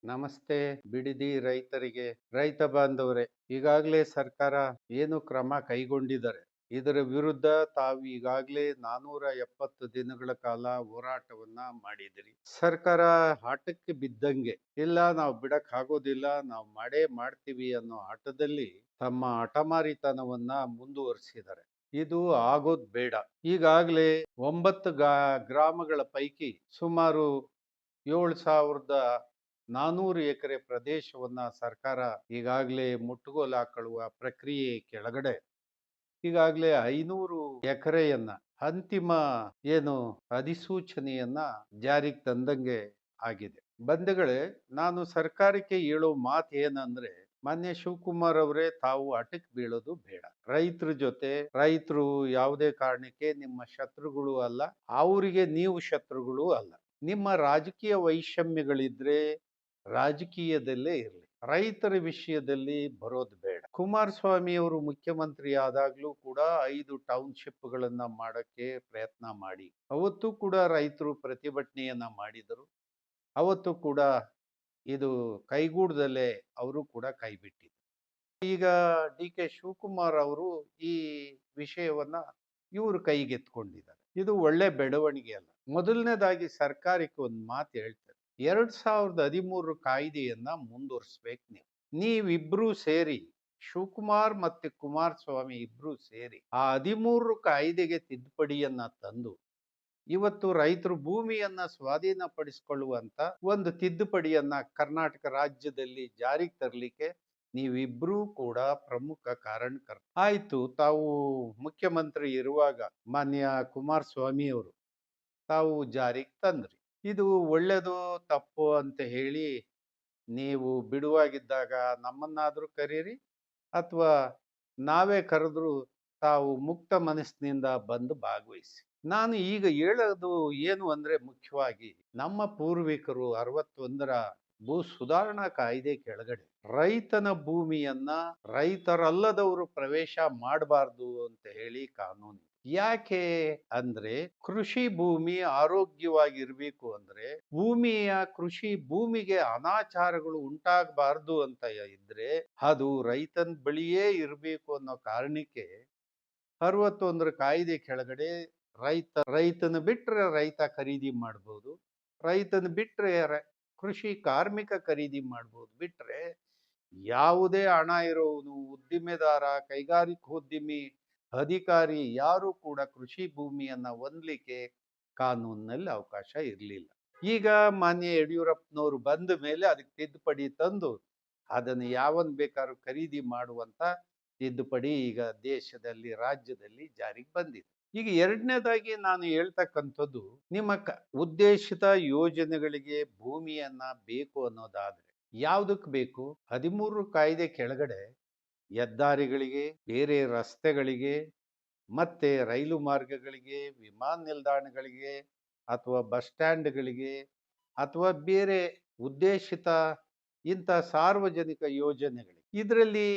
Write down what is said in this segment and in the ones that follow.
ನಮಸ್ತೆ. ಬಿಡದಿ ರೈತರಿಗೆ, ರೈತ ಬಾಂಧವರೇ, ಈಗಾಗಲೇ ಸರ್ಕಾರ ಏನು ಕ್ರಮ ಕೈಗೊಂಡಿದ್ದಾರೆ. ಇದರ ವಿರುದ್ಧ ತಾವು ಈಗಾಗಲೇ 470 ದಿನಗಳ ಕಾಲ ಹೋರಾಟವನ್ನ ಮಾಡಿದಿರಿ. ಸರ್ಕಾರ ಆಟಕ್ಕೆ ಬಿದ್ದಂಗೆ, ಇಲ್ಲ ನಾವು ಬಿಡಕ್ ಆಗೋದಿಲ್ಲ, ನಾವು ಮಾಡೇ ಮಾಡ್ತೀವಿ ಅನ್ನೋ ಆಟದಲ್ಲಿ ತಮ್ಮ ಹಠಮಾರಿತನವನ್ನ ಮುಂದುವರಿಸಿದ್ದಾರೆ. ಇದು ಆಗೋದ್ ಬೇಡ. ಈಗಾಗಲೇ 9 ಗ್ರಾಮಗಳ ಪೈಕಿ ಸುಮಾರು 7,400 ಎಕರೆ ಪ್ರದೇಶವನ್ನ ಸರ್ಕಾರ ಈಗಾಗಲೇ ಮುಟ್ಟುಗೋಲು ಹಾಕೊಳ್ಳುವ ಪ್ರಕ್ರಿಯೆ ಕೆಳಗಡೆ ಈಗಾಗಲೇ 500 ಎಕರೆಯನ್ನ ಅಂತಿಮ ಏನು ಅಧಿಸೂಚನೆಯನ್ನ ಜಾರಿಗೆ ತಂದಂಗೆ ಆಗಿದೆ. ಬಂಧುಗಳೇ, ನಾನು ಸರ್ಕಾರಕ್ಕೆ ಹೇಳೋ ಮಾತು ಏನಂದ್ರೆ, ಮಾನ್ಯ ಶಿವಕುಮಾರ್ ಅವರೇ, ತಾವು ಹಠಕ್ಕೆ ಬೀಳೋದು ಬೇಡ. ರೈತರ ಜೊತೆ ರೈತರು ಯಾವುದೇ ಕಾರಣಕ್ಕೆ ನಿಮ್ಮ ಶತ್ರುಗಳು ಅಲ್ಲ, ಅವರಿಗೆ ನೀವು ಶತ್ರುಗಳು ಅಲ್ಲ. ನಿಮ್ಮ ರಾಜಕೀಯ ವೈಷಮ್ಯಗಳಿದ್ರೆ ರಾಜಕೀಯದಲ್ಲೇ ಇರಲಿ, ರೈತರ ವಿಷಯದಲ್ಲಿ ಬರೋದು ಬೇಡ. ಕುಮಾರಸ್ವಾಮಿ ಅವರು ಮುಖ್ಯಮಂತ್ರಿ ಆದಾಗ್ಲೂ ಕೂಡ 5 ಟೌನ್ಶಿಪ್ಗಳನ್ನ ಮಾಡಕ್ಕೆ ಪ್ರಯತ್ನ ಮಾಡಿ, ಅವತ್ತು ಕೂಡ ರೈತರು ಪ್ರತಿಭಟನೆಯನ್ನ ಮಾಡಿದರು. ಅವತ್ತು ಕೂಡ ಇದು ಕೈಗೂಡದಲ್ಲೇ ಅವರು ಕೂಡ ಕೈ ಬಿಟ್ಟಿದ್ರು. ಈಗ ಡಿ.ಕೆ. ಶಿವಕುಮಾರ್ ಅವರು ಈ ವಿಷಯವನ್ನ ಇವರು ಕೈಗೆತ್ಕೊಂಡಿದ್ದಾರೆ. ಇದು ಒಳ್ಳೆ ಬೆಳವಣಿಗೆ ಅಲ್ಲ. ಮೊದಲನೇದಾಗಿ ಸರ್ಕಾರಕ್ಕೆ ಒಂದು ಮಾತು ಹೇಳ್ತಾರೆ, 2013 ಕಾಯ್ದೆಯನ್ನ ಮುಂದುವರಿಸ್ಬೇಕು. ನೀವಿಬ್ರು ಸೇರಿ, ಶಿವಕುಮಾರ್ ಮತ್ತೆ ಕುಮಾರಸ್ವಾಮಿ ಇಬ್ರು ಸೇರಿ ಆ 13 ಕಾಯ್ದೆಗೆ ತಿದ್ದುಪಡಿಯನ್ನ ತಂದು ಇವತ್ತು ರೈತರು ಭೂಮಿಯನ್ನ ಸ್ವಾಧೀನಪಡಿಸಿಕೊಳ್ಳುವಂತ ಒಂದು ತಿದ್ದುಪಡಿಯನ್ನ ಕರ್ನಾಟಕ ರಾಜ್ಯದಲ್ಲಿ ಜಾರಿಗೆ ತರಲಿಕ್ಕೆ ನೀವಿಬ್ರೂ ಕೂಡ ಪ್ರಮುಖ ಕಾರಣಕರ್ತ. ಆಯ್ತು, ತಾವು ಮುಖ್ಯಮಂತ್ರಿ ಇರುವಾಗ ಮಾನ್ಯ ಕುಮಾರಸ್ವಾಮಿ ಅವರು ತಾವು ಜಾರಿಗೆ ತಂದ್ರಿ. ಇದು ಒಳ್ಳೇದು ತಪ್ಪು ಅಂತ ಹೇಳಿ ನೀವು ಬಿಡುವಾಗಿದ್ದಾಗ ನಮ್ಮನ್ನಾದ್ರೂ ಕರೀರಿ, ಅಥವಾ ನಾವೇ ಕರೆದ್ರು ತಾವು ಮುಕ್ತ ಮನಸ್ಸಿನಿಂದ ಬಂದು ಭಾಗವಹಿಸಿ. ನಾನು ಈಗ ಹೇಳೋದು ಏನು ಅಂದ್ರೆ, ಮುಖ್ಯವಾಗಿ ನಮ್ಮ ಪೂರ್ವಿಕರು 61ರ ಭೂ ಸುಧಾರಣಾ ಕಾಯ್ದೆ ಕೆಳಗಡೆ ರೈತನ ಭೂಮಿಯನ್ನ ರೈತರಲ್ಲದವರು ಪ್ರವೇಶ ಮಾಡಬಾರ್ದು ಅಂತ ಹೇಳಿ ಕಾನೂನು. ಯಾಕೆ ಅಂದ್ರೆ, ಕೃಷಿ ಭೂಮಿ ಆರೋಗ್ಯವಾಗಿರ್ಬೇಕು ಅಂದ್ರೆ, ಕೃಷಿ ಭೂಮಿಗೆ ಅನಾಚಾರಗಳು ಉಂಟಾಗಬಾರ್ದು ಅಂತ ಇದ್ರೆ ಅದು ರೈತನ ಬಳಿಯೇ ಇರಬೇಕು ಅನ್ನೋ ಕಾರಣಕ್ಕೆ 61ರ ಕಾಯ್ದೆ ಕೆಳಗಡೆ ರೈತನ ಬಿಟ್ರೆ ರೈತ ಖರೀದಿ ಮಾಡ್ಬೋದು, ರೈತನ ಬಿಟ್ರೆ ಕೃಷಿ ಕಾರ್ಮಿಕ ಖರೀದಿ ಮಾಡ್ಬೋದು. ಬಿಟ್ರೆ ಯಾವುದೇ ಹಣ ಇರೋನು ಉದ್ದಿಮೆದಾರ, ಕೈಗಾರಿಕೋದ್ಯಮಿ, ಅಧಿಕಾರಿ ಯಾರು ಕೂಡ ಕೃಷಿ ಭೂಮಿಯನ್ನ ಹೊಂದಲಿಕ್ಕೆ ಕಾನೂನಿನಲ್ಲಿ ಅವಕಾಶ ಇರಲಿಲ್ಲ. ಈಗ ಮಾನ್ಯ ಯಡಿಯೂರಪ್ಪನವರು ಬಂದ ಮೇಲೆ ಅದಕ್ಕೆ ತಿದ್ದುಪಡಿ ತಂದು ಅದನ್ನು ಯಾವನ್ ಬೇಕಾದ್ರೂ ಖರೀದಿ ಮಾಡುವಂತ ತಿದ್ದುಪಡಿ ಈಗ ದೇಶದಲ್ಲಿ, ರಾಜ್ಯದಲ್ಲಿ ಜಾರಿಗೆ ಬಂದಿದೆ. ಈಗ ಎರಡನೇದಾಗಿ ನಾನು ಹೇಳ್ತಕ್ಕಂಥದ್ದು, ನಿಮ್ಮ ಉದ್ದೇಶಿತ ಯೋಜನೆಗಳಿಗೆ ಭೂಮಿಯನ್ನ ಬೇಕು ಅನ್ನೋದಾದ್ರೆ ಯಾವ್ದಕ್ ಬೇಕು? 13 ಕಾಯ್ದೆ ಕೆಳಗಡೆ ಹೆದ್ದಾರಿಗಳಿಗೆ, ಬೇರೆ ರಸ್ತೆಗಳಿಗೆ, ಮತ್ತೆ ರೈಲು ಮಾರ್ಗಗಳಿಗೆ, ವಿಮಾನ ನಿಲ್ದಾಣಗಳಿಗೆ, ಅಥವಾ ಬಸ್ ಸ್ಟ್ಯಾಂಡ್ಗಳಿಗೆ, ಅಥವಾ ಬೇರೆ ಉದ್ದೇಶಿತ ಇಂಥ ಸಾರ್ವಜನಿಕ ಯೋಜನೆಗಳಿಗೆ. ಇದರಲ್ಲಿ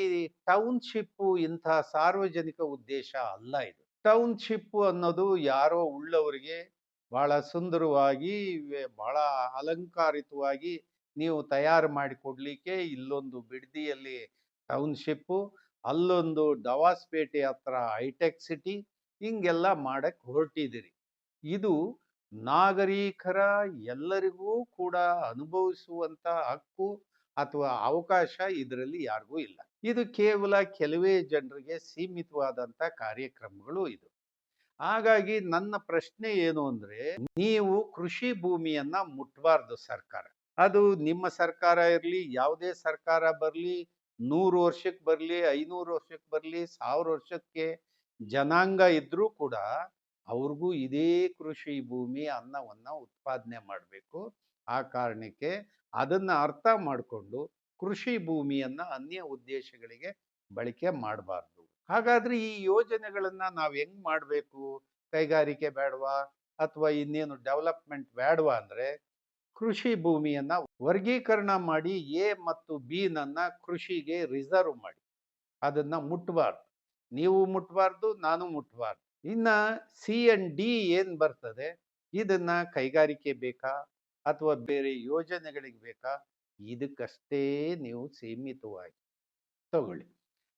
ಟೌನ್ಶಿಪ್ ಇಂಥ ಸಾರ್ವಜನಿಕ ಉದ್ದೇಶ ಅಲ್ಲ. ಇದು ಟೌನ್ಶಿಪ್ ಅನ್ನೋದು ಯಾರೋ ಉಳ್ಳವರಿಗೆ ಬಹಳ ಸುಂದರವಾಗಿ, ಬಹಳ ಅಲಂಕಾರಿತವಾಗಿ ನೀವು ತಯಾರು ಮಾಡಿಕೊಡ್ಲಿಕ್ಕೆ ಇಲ್ಲೊಂದು ಬಿಡದಿಯಲ್ಲಿ ಟೌನ್ಶಿಪ್, ಅಲ್ಲೊಂದು ಡವಾಸ್ಪೇಟೆ ಹತ್ರ ಹೈಟೆಕ್ ಸಿಟಿ, ಹಿಂಗೆಲ್ಲ ಮಾಡಕ್ ಹೊರಟಿದ್ದೀರಿ. ಇದು ನಾಗರಿಕರ ಎಲ್ಲರಿಗೂ ಕೂಡ ಅನುಭವಿಸುವಂತ ಹಕ್ಕು ಅಥವಾ ಅವಕಾಶ ಇದರಲ್ಲಿ ಯಾರಿಗೂ ಇಲ್ಲ. ಇದು ಕೇವಲ ಕೆಲವೇ ಜನರಿಗೆ ಸೀಮಿತವಾದಂತ ಕಾರ್ಯಕ್ರಮಗಳು ಇದು. ಹಾಗಾಗಿ ನನ್ನ ಪ್ರಶ್ನೆ ಏನು ಅಂದ್ರೆ, ನೀವು ಕೃಷಿ ಭೂಮಿಯನ್ನ ಮುಟ್ಬಾರ್ದು ಸರ್ಕಾರ. ಅದು ನಿಮ್ಮ ಸರ್ಕಾರ ಇರ್ಲಿ, ಯಾವುದೇ ಸರ್ಕಾರ ಬರ್ಲಿ, 100 ವರ್ಷಕ್ಕೆ ಬರ್ಲಿ, 500 ವರ್ಷಕ್ಕೆ ಬರ್ಲಿ, 1000 ವರ್ಷಕ್ಕೆ ಜನಾಂಗ ಇದ್ರೂ ಕೂಡ ಅವ್ರಿಗೂ ಇದೇ ಕೃಷಿ ಭೂಮಿ ಅನ್ನವನ್ನ ಉತ್ಪಾದನೆ ಮಾಡಬೇಕು. ಆ ಕಾರಣಕ್ಕೆ ಅದನ್ನ ಅರ್ಥ ಮಾಡಿಕೊಂಡು ಕೃಷಿ ಭೂಮಿಯನ್ನ ಅನ್ಯ ಉದ್ದೇಶಗಳಿಗೆ ಬಳಕೆ ಮಾಡಬಾರ್ದು. ಹಾಗಾದ್ರೆ ಈ ಯೋಜನೆಗಳನ್ನ ನಾವ್ ಹೆಂಗ್ ಮಾಡ್ಬೇಕು? ಕೈಗಾರಿಕೆ ಬೇಡವಾ ಅಥವಾ ಇನ್ನೇನು ಡೆವಲಪ್ಮೆಂಟ್ ಬೇಡವಾ ಅಂದ್ರೆ, ಕೃಷಿ ಭೂಮಿಯನ್ನ ವರ್ಗೀಕರಣ ಮಾಡಿ ಎ ಮತ್ತು ಬಿ ನನ್ನ ಕೃಷಿಗೆ ರಿಸರ್ವ್ ಮಾಡಿ, ಅದನ್ನ ಮುಟ್ಬಾರ್ದು. ನೀವು ಮುಟ್ಬಾರ್ದು, ನಾನು ಮುಟ್ಬಾರ್ದು. ಇನ್ನ ಸಿ ಅಂಡ್ ಡಿ ಏನ್ ಬರ್ತದೆ, ಇದನ್ನ ಕೈಗಾರಿಕೆ ಬೇಕಾ ಅಥವಾ ಬೇರೆ ಯೋಜನೆಗಳಿಗೆ ಬೇಕಾ ಇದಕ್ಕಷ್ಟೇ ನೀವು ಸೀಮಿತವಾಗಿ ತಗೊಳ್ಳಿ.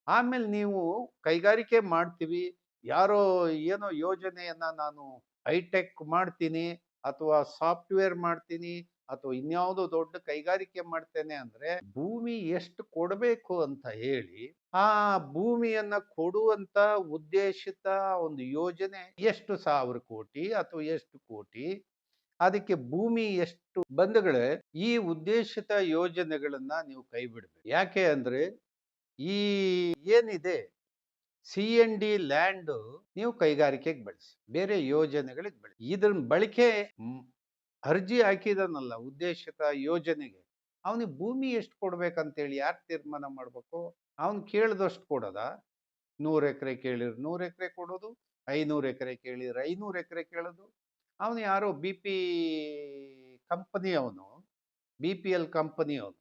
ಆಮೇಲೆ ನೀವು ಕೈಗಾರಿಕೆ ಮಾಡ್ತೀವಿ, ಯಾರೋ ಏನೋ ಯೋಜನೆಯನ್ನ ನಾನು ಹೈಟೆಕ್ ಮಾಡ್ತೀನಿ ಅಥವಾ ಸಾಫ್ಟ್‌ವೇರ್ ಮಾಡ್ತೀನಿ ಅಥವಾ ಇನ್ಯಾವುದೋ ದೊಡ್ಡ ಕೈಗಾರಿಕೆ ಮಾಡ್ತೇನೆ ಅಂದ್ರೆ, ಭೂಮಿ ಎಷ್ಟು ಕೊಡಬೇಕು ಅಂತ ಹೇಳಿ, ಆ ಭೂಮಿಯನ್ನ ಕೊಡುವಂತ ಉದ್ದೇಶಿತ ಒಂದು ಯೋಜನೆ ಎಷ್ಟು 1,000 ಕೋಟಿ ಅಥವಾ ಎಷ್ಟು ಕೋಟಿ, ಅದಕ್ಕೆ ಭೂಮಿ ಎಷ್ಟು ಬಂಧುಗಳೇ, ಈ ಉದ್ದೇಶಿತ ಯೋಜನೆಗಳನ್ನ ನೀವು ಕೈ ಬಿಡ್ಬೇಕು. ಯಾಕೆ ಅಂದ್ರೆ ಈ ಏನಿದೆ ಸಿ-ಎನ್-ಡಿ ಲ್ಯಾಂಡ್ ನೀವು ಕೈಗಾರಿಕೆಗೆ ಬಳಸಿ, ಬೇರೆ ಯೋಜನೆಗಳಿಗೆ ಬಳಸಿ. ಇದ್ರ ಬಳಕೆ ಅರ್ಜಿ ಹಾಕಿದನಲ್ಲ ಉದ್ದೇಶಿತ ಯೋಜನೆಗೆ, ಅವನಿಗೆ ಭೂಮಿ ಎಷ್ಟು ಕೊಡ್ಬೇಕಂತೇಳಿ ಯಾರು ತೀರ್ಮಾನ ಮಾಡ್ಬೇಕು? ಅವನು ಕೇಳಿದಷ್ಟು ಕೊಡೋದ? 100 ಎಕರೆ ಕೇಳಿದ್ರೆ 100 ಎಕರೆ ಕೊಡೋದು, 500 ಎಕರೆ ಕೇಳಿದ್ರೆ 500 ಎಕರೆ ಕೇಳೋದು. ಅವನು ಯಾರೋ ಕಂಪನಿ ಅವನು, BPL ಕಂಪನಿ ಅವನು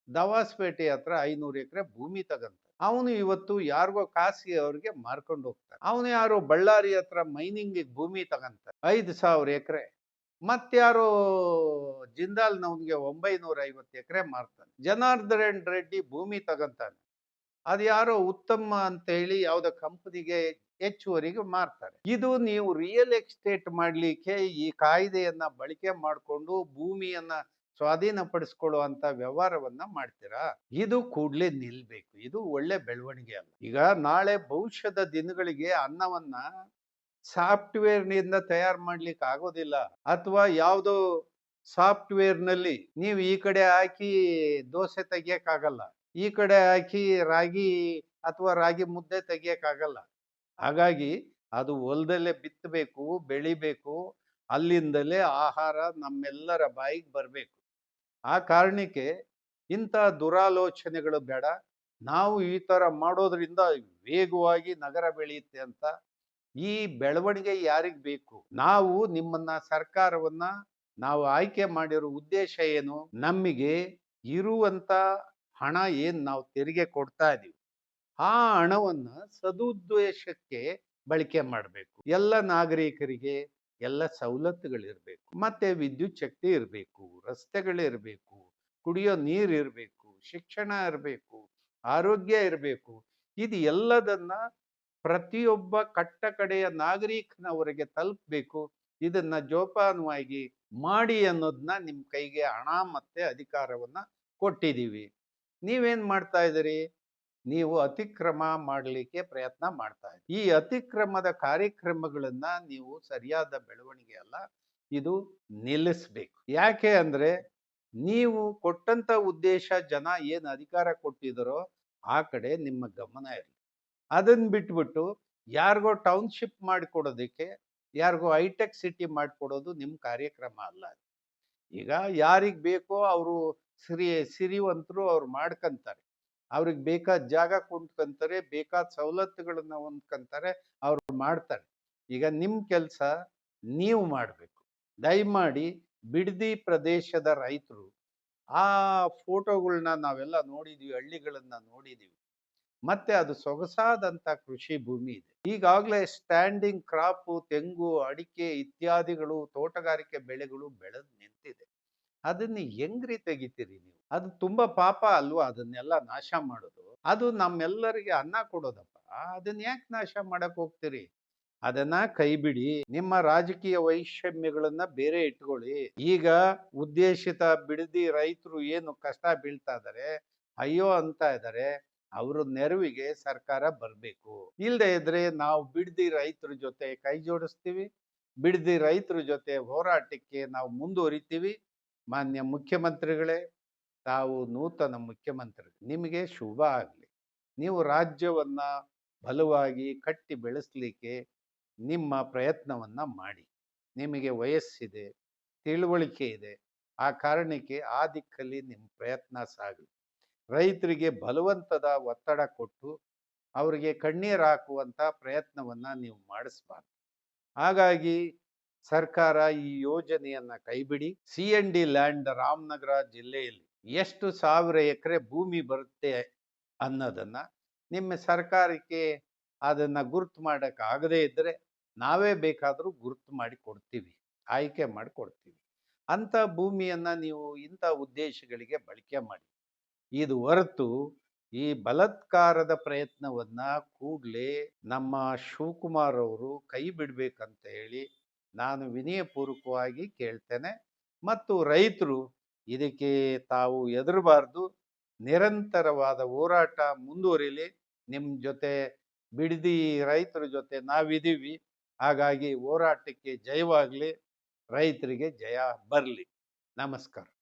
ದವಾಸ್ಪೇಟೆ ಹತ್ರ 500 ಎಕರೆ ಭೂಮಿ ತಗಂತ. ಅವನು ಇವತ್ತು ಯಾರಿಗೋ ಖಾಸಗಿ ಅವ್ರಿಗೆ ಮಾರ್ಕೊಂಡು ಹೋಗ್ತಾನೆ. ಅವನು ಯಾರೋ ಬಳ್ಳಾರಿ ಹತ್ರ ಮೈನಿಂಗ್ ಭೂಮಿ ತಗಂತ 5,000 ಎಕರೆ. ಮತ್ಯಾರೋ ಜಿಂದಾಲ್ ನವನ್ಗೆ 950 ಎಕರೆ ಮಾರ್ತಾನೆ. ಜನಾರ್ದನ್ ರೆಡ್ಡಿ ಭೂಮಿ ತಗಂತಾನೆ. ಅದು ಯಾರೋ ಉತ್ತಮ ಅಂತ ಹೇಳಿ ಯಾವ್ದೋ ಕಂಪನಿಗೆ ಹೆಚ್ಚುವರಿಗೆ ಮಾರ್ತಾರೆ. ಇದು ನೀವು ರಿಯಲ್ ಎಸ್ಟೇಟ್ ಮಾಡ್ಲಿಕ್ಕೆ ಈ ಕಾಯ್ದೆಯನ್ನ ಬಳಕೆ ಮಾಡಿಕೊಂಡು ಭೂಮಿಯನ್ನ ಸ್ವಾಧೀನಪಡಿಸ್ಕೊಳ್ಳುವಂತ ವ್ಯವಹಾರವನ್ನ ಮಾಡ್ತೀರಾ? ಇದು ಕೂಡ್ಲೇ ನಿಲ್ಬೇಕು. ಇದು ಒಳ್ಳೆ ಬೆಳವಣಿಗೆ ಅಲ್ಲ. ಈಗ ನಾಳೆ ಭವಿಷ್ಯದ ದಿನಗಳಿಗೆ ಅನ್ನವನ್ನ ಸಾಫ್ಟ್‌ವೇರ್ ನಿಂದ ತಯಾರು ಮಾಡ್ಲಿಕ್ಕೆ ಆಗೋದಿಲ್ಲ, ಅಥವಾ ಯಾವ್ದೋ ಸಾಫ್ಟ್‌ವೇರ್ ನಲ್ಲಿ ನೀವು ಈ ಕಡೆ ಹಾಕಿ ದೋಸೆ ತೆಗಿಯಕ್ಕಾಗಲ್ಲ, ಈ ಕಡೆ ಹಾಕಿ ರಾಗಿ ಅಥವಾ ರಾಗಿ ಮುದ್ದೆ ತೆಗಿಯಕ್ಕಾಗಲ್ಲ. ಹಾಗಾಗಿ ಅದು ಹೊಲದಲ್ಲೇ ಬಿತ್ತಬೇಕು, ಬೆಳಿಬೇಕು, ಅಲ್ಲಿಂದಲೇ ಆಹಾರ ನಮ್ಮೆಲ್ಲರ ಬಾಯಿಗೆ ಬರಬೇಕು. ಆ ಕಾರಣಕ್ಕೆ ಇಂಥ ದುರಾಲೋಚನೆಗಳು ಬೇಡ. ನಾವು ಈ ತರ ಮಾಡೋದ್ರಿಂದ ವೇಗವಾಗಿ ನಗರ ಬೆಳೆಯುತ್ತೆ ಅಂತ. ಈ ಬೆಳವಣಿಗೆ ಯಾರಿಗ್ ಬೇಕು? ನಾವು ನಿಮ್ಮನ್ನ ಸರ್ಕಾರವನ್ನ ನಾವು ಆಯ್ಕೆ ಮಾಡಿರೋ ಉದ್ದೇಶ ಏನು? ನಮಗೆ ಇರುವಂತ ಹಣ ಏನ್ ನಾವು ತೆರಿಗೆ ಕೊಡ್ತಾ ಇದೀವಿ, ಆ ಹಣವನ್ನ ಸದುದ್ದೇಶಕ್ಕೆ ಬಳಕೆ ಮಾಡಬೇಕು. ಎಲ್ಲ ನಾಗರಿಕರಿಗೆ ಎಲ್ಲ ಸವಲತ್ತುಗಳಿರ್ಬೇಕು, ಮತ್ತೆ ವಿದ್ಯುತ್ ಶಕ್ತಿ ಇರಬೇಕು, ರಸ್ತೆಗಳಿರ್ಬೇಕು, ಕುಡಿಯೋ ನೀರು ಇರಬೇಕು, ಶಿಕ್ಷಣ ಇರಬೇಕು, ಆರೋಗ್ಯ ಇರಬೇಕು. ಇದು ಎಲ್ಲದನ್ನ ಪ್ರತಿಯೊಬ್ಬ ಕಟ್ಟ ಕಡೆಯ ನಾಗರಿಕನವರೆಗೆ ತಲುಪಬೇಕು. ಇದನ್ನ ಜೋಪಾನವಾಗಿ ಮಾಡಿ ಅನ್ನೋದನ್ನ ನಿಮ್ ಕೈಗೆ ಹಣ ಮತ್ತೆ ಅಧಿಕಾರವನ್ನ ಕೊಟ್ಟಿದ್ದೀವಿ. ನೀವೇನ್ ಮಾಡ್ತಾ ಇದ್ದೀರಿ? ನೀವು ಅತಿಕ್ರಮ ಮಾಡಲಿಕ್ಕೆ ಪ್ರಯತ್ನ ಮಾಡ್ತಾ ಇದ್ದೀರಿ. ಈ ಅತಿಕ್ರಮದ ಕಾರ್ಯಕ್ರಮಗಳನ್ನ ನೀವು ಸರಿಯಾದ ಬೆಳವಣಿಗೆ ಅಲ್ಲ, ಇದು ನಿಲ್ಲಿಸ್ಬೇಕು. ಯಾಕೆ ಅಂದ್ರೆ ನೀವು ಕೊಟ್ಟಂತ ಉದ್ದೇಶ ಜನ ಏನ್ ಅಧಿಕಾರ ಕೊಟ್ಟಿದರೋ ಆ ಕಡೆ ನಿಮ್ಮ ಗಮನ ಇರಲಿ. ಅದನ್ನ ಬಿಟ್ಬಿಟ್ಟು ಯಾರಿಗೋ ಟೌನ್ಶಿಪ್ ಮಾಡಿಕೊಡೋದಕ್ಕೆ, ಯಾರಿಗೋ ಹೈಟೆಕ್ ಸಿಟಿ ಮಾಡಿಕೊಡೋದು ನಿಮ್ಮ ಕಾರ್ಯಕ್ರಮ ಅಲ್ಲ. ಈಗ ಯಾರಿಗ್ ಬೇಕೋ ಅವರು ಸಿರಿವಂತರು ಅವ್ರು ಮಾಡ್ಕಂತಾರೆ, ಅವ್ರಿಗೆ ಬೇಕಾದ ಜಾಗ ಕೊಂಡ್ಕಂತಾರೆ, ಬೇಕಾದ ಸವಲತ್ತುಗಳನ್ನ ಹೊಂದ್ಕಂತಾರೆ, ಅವ್ರು ಮಾಡ್ತಾರೆ. ಈಗ ನಿಮ್ ಕೆಲಸ ನೀವು ಮಾಡ್ಬೇಕು. ದಯಮಾಡಿ ಬಿಡದಿ ಪ್ರದೇಶದ ರೈತರು ಆ ಫೋಟೋಗಳನ್ನ ನಾವೆಲ್ಲ ನೋಡಿದೀವಿ, ಹಳ್ಳಿಗಳನ್ನ ನೋಡಿದೀವಿ. ಮತ್ತೆ ಅದು ಸೊಗಸಾದಂತ ಕೃಷಿ ಭೂಮಿ ಇದೆ. ಈಗಾಗಲೇ ಸ್ಟ್ಯಾಂಡಿಂಗ್ ಕ್ರಾಪ್, ತೆಂಗು, ಅಡಿಕೆ ಇತ್ಯಾದಿಗಳು ತೋಟಗಾರಿಕೆ ಬೆಳೆಗಳು ಬೆಳೆದು ನಿಂತಿದೆ. ಅದನ್ನ ಹೆಂಗ್ರಿ ತೆಗಿತೀರಿ ನೀವು? ಅದು ತುಂಬಾ ಪಾಪ ಅಲ್ವಾ ಅದನ್ನೆಲ್ಲ ನಾಶ ಮಾಡೋದು? ಅದು ನಮ್ಮೆಲ್ಲರಿಗೆ ಅನ್ನ ಕೊಡೋದಪ್ಪ. ಅದನ್ನ ಯಾಕೆ ನಾಶ ಮಾಡಕ್ ಹೋಗ್ತೀರಿ? ಅದನ್ನ ಕೈ ಬಿಡಿ. ನಿಮ್ಮ ರಾಜಕೀಯ ವೈಷಮ್ಯಗಳನ್ನ ಬೇರೆ ಇಟ್ಕೊಳ್ಳಿ. ಈಗ ಉದ್ದೇಶಿತ ಬಿಡದಿ ರೈತರು ಏನು ಕಷ್ಟ ಬೀಳ್ತಾ ಇದಾರೆ, ಅಯ್ಯೋ ಅಂತ ಇದಾರೆ, ಅವ್ರ ನೆರವಿಗೆ ಸರ್ಕಾರ ಬರ್ಬೇಕು. ಇಲ್ದೇ ಇದ್ರೆ ನಾವು ಬಿಡದಿ ರೈತರ ಜೊತೆ ಕೈ ಜೋಡಿಸ್ತೀವಿ, ಬಿಡದಿ ರೈತರ ಜೊತೆ ಹೋರಾಟಕ್ಕೆ ನಾವು ಮುಂದುವರಿತೀವಿ. ಮಾನ್ಯ ಮುಖ್ಯಮಂತ್ರಿಗಳೇ, ತಾವು ನೂತನ ಮುಖ್ಯಮಂತ್ರಿ, ನಿಮಗೆ ಶುಭ ಆಗಲಿ. ನೀವು ರಾಜ್ಯವನ್ನ ಬಲವಾಗಿ ಕಟ್ಟಿ ಬೆಳೆಸಲಿಕ್ಕೆ ನಿಮ್ಮ ಪ್ರಯತ್ನವನ್ನ ಮಾಡಿ. ನಿಮಗೆ ವಯಸ್ಸಿದೆ, ತಿಳುವಳಿಕೆ ಇದೆ, ಆ ಕಾರಣಕ್ಕೆ ಆ ದಿಕ್ಕಲ್ಲಿ ನಿಮ್ಮ ಪ್ರಯತ್ನ ಸಾಗಲಿ. ರೈತರಿಗೆ ಬಲವಂತದ ಒತ್ತಡ ಕೊಟ್ಟು ಅವರಿಗೆ ಕಣ್ಣೀರು ಹಾಕುವಂತ ಪ್ರಯತ್ನವನ್ನ ನೀವು ಮಾಡಿಸ್ಬಾರ್ದು. ಹಾಗಾಗಿ ಸರ್ಕಾರ ಈ ಯೋಜನೆಯನ್ನ ಕೈಬಿಡಿ. ಸಿ-ಎನ್-ಡಿ ಲ್ಯಾಂಡ್ ರಾಮನಗರ ಜಿಲ್ಲೆಯಲ್ಲಿ ಎಷ್ಟು 1,000 ಎಕರೆ ಭೂಮಿ ಬರುತ್ತೆ ಅನ್ನೋದನ್ನ ನಿಮ್ಮ ಸರ್ಕಾರಕ್ಕೆ ಅದನ್ನ ಗುರುತು ಮಾಡಕ್ ಆಗದೇ ಇದ್ರೆ ನಾವೇ ಬೇಕಾದ್ರೂ ಗುರುತು ಮಾಡಿ ಕೊಡ್ತೀವಿ, ಆಯ್ಕೆ ಮಾಡಿ ಕೊಡ್ತೀವಿ. ಅಂತ ಭೂಮಿಯನ್ನ ನೀವು ಇಂಥ ಉದ್ದೇಶಗಳಿಗೆ ಬಳಕೆ ಮಾಡಿ. ಇದು ಹೊರತು ಈ ಬಲಾತ್ಕಾರದ ಪ್ರಯತ್ನವನ್ನ ಕೂಡಲೇ ನಮ್ಮ ಶಿವಕುಮಾರ್ ಅವರು ಕೈ ಬಿಡ್ಬೇಕಂತ ಹೇಳಿ ನಾನು ವಿನಯಪೂರ್ವಕವಾಗಿ ಕೇಳ್ತೇನೆ. ಮತ್ತು ರೈತರು ಇದಕ್ಕೆ ತಾವು ಹೆದರಬಾರ್ದು. ನಿರಂತರವಾದ ಹೋರಾಟ ಮುಂದುವರಿಲಿ. ನಿಮ್ಮ ಜೊತೆ ಬಿಡದಿ ರೈತರ ಜೊತೆ ನಾವಿದೀವಿ. ಹಾಗಾಗಿ ಹೋರಾಟಕ್ಕೆ ಜಯವಾಗಲಿ. ರೈತರಿಗೆ ಜಯ ಬರಲಿ. ನಮಸ್ಕಾರ.